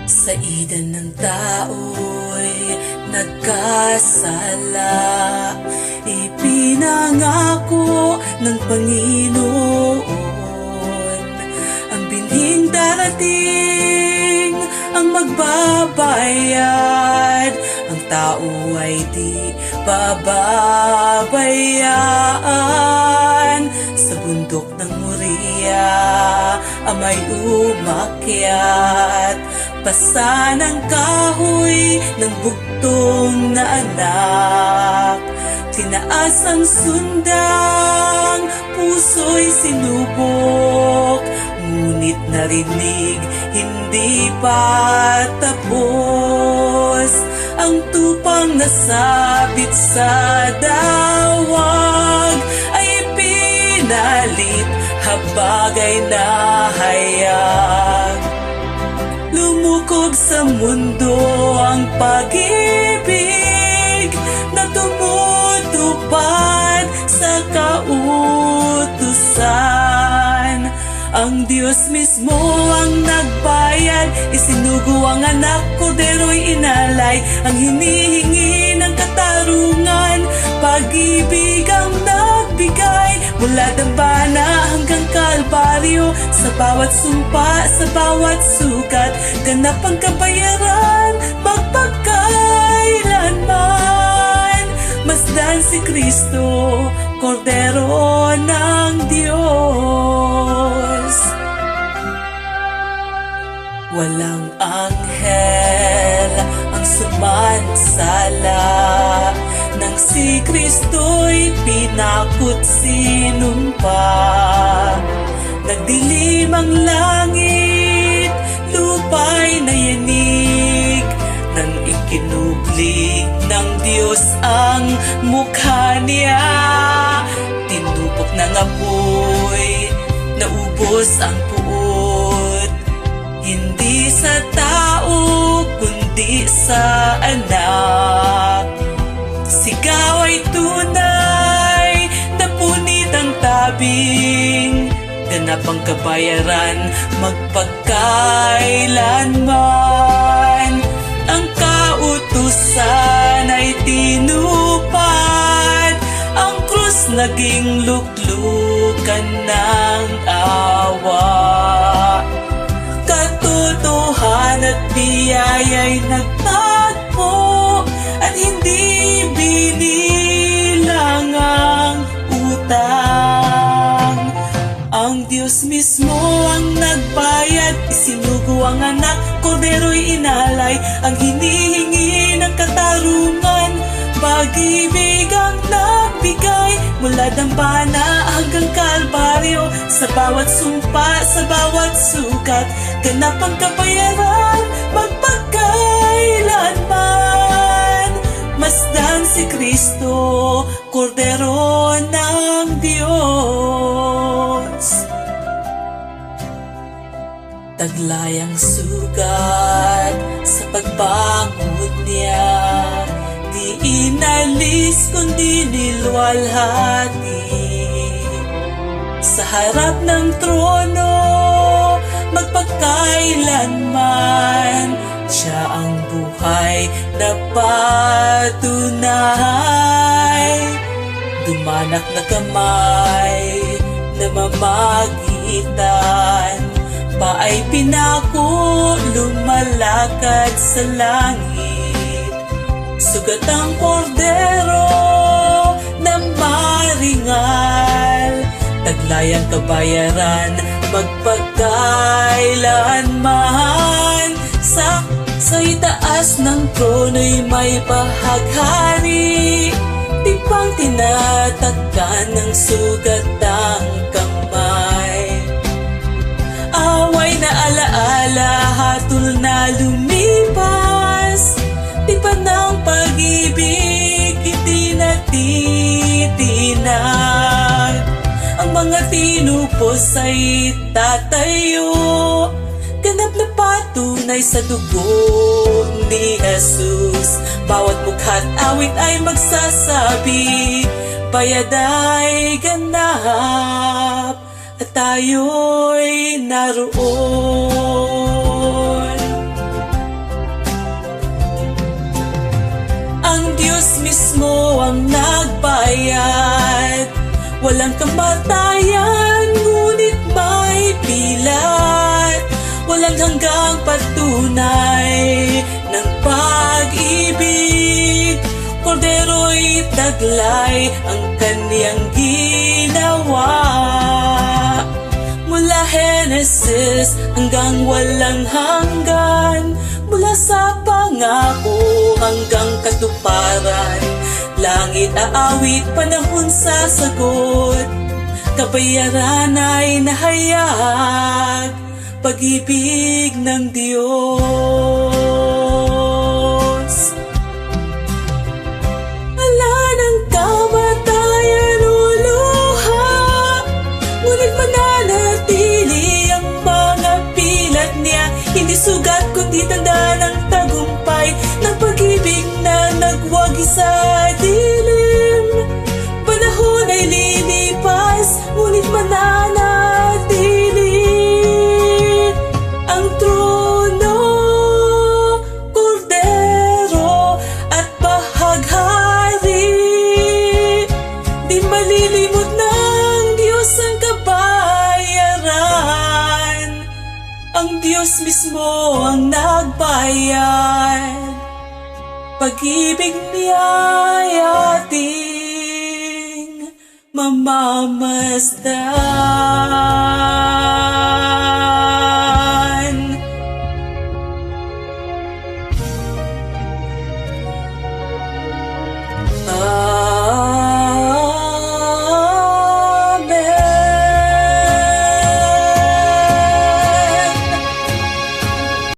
Sa idan ng tao'y nagkasala, ipinangako ng Panginoon ang binhing darating, ang magbabayad. Ang tao ay di bababayaan. Sa bundok ng Moria may umakyat, pasa ng kahoy ng bugtong na anak. Tinaas ang sundang, puso'y sinubok, ngunit narinig, hindi pa tapos. Ang tupang nasabit sa dawag ay pinalit, habagay na hayag. Lumukob sa mundo ang pag-ibig na tumutupad sa kautusan. Ang Diyos mismo ang nagbayad, isinugo ang anak, kordero'y inalay. Ang hinihingi ng katarungan, pag-ibig ang nagbigay. Mula dambana hanggang kalbaryo, sa bawat sumpa, sa bawat sugat, ganap ang kabayaran, magpagkailanman. Masdan si Kristo, kordero ng Diyos. Walang anghel ang sumansala nang si Kristo'y pinakot sinumpa. Nagdilim ang langit, lupa'y nayanig, nang ikinubli ng Diyos ang mukha niya. Tinupok ng apoy, naubos ang puot, hindi sa tao kundi sa anak. Sigaw ay tunay, napunit ang tabing, ganap ang kabayaran, magpagkailanman. Ang kautusan ay tinupad, ang krus naging luklukan ng awa. Katotohan at biyaya'y nagtagpo, at hindi binilang ang utang. Ang Diyos mismo ang nagbayad, isinugo ang anak, kordero'y inalay. Ang hinihingi ng katarungan, pag-ibig ang nagbigay. Mula dambana hanggang kalbaryo, sa bawat sumpa, sa bawat sugat, ganap ang kabayaran, magpagkailanman. Masdan si Kristo, kordero ng Diyos. Taglayang sugat sa pagbangon niya, di inalis kundi niluwalhati. Sa harap ng trono, magpagkailanman, siya ang buhay na patunay. Dumanak na kamay na mamagitan, paay pinako, lumalakad sa langit. Sugat ang kordero na maringal, taglayang kabayaran, magpagkailanman. Sa itaas ng trono'y may bahaghari, tipang tinatakan ng sugat ang kamay. Away na alaala, hatol na lumipas, tipan ng pag-ibig, hindi natitinag. Ang mga tinupos ay tatayo, ganap na patunay sa dugo ni Jesus. Bawat mukha't awit ay magsasabi, bayad ay ganap, at tayo'y naroon. Walang kamatayan, ngunit may pilat. Walang hanggang patunay ng pag-ibig. Kordero'y taglay ang kaniyang ginawa. Mula Genesis hanggang walang hanggan, mula sa pangako hanggang katuparan. Langit aawit, panahon sasagot, kabayaran ay nahayag, pag-ibig ng Diyos. Wala ng kamatayan o luha, ngunit mananatili ang mga pilat niya. Hindi sugat kundi tanda ng tagumpay, ng pag-ibig na nagwagi sa dilim. Panahon ay lilipas, ngunit mananatili ang trono, kordero at bahaghari. Di malilimot ng Diyos ang kabayaran. Ang Diyos mismo ang nagbayad. Pag-ibig niya'y ating mamamasdan.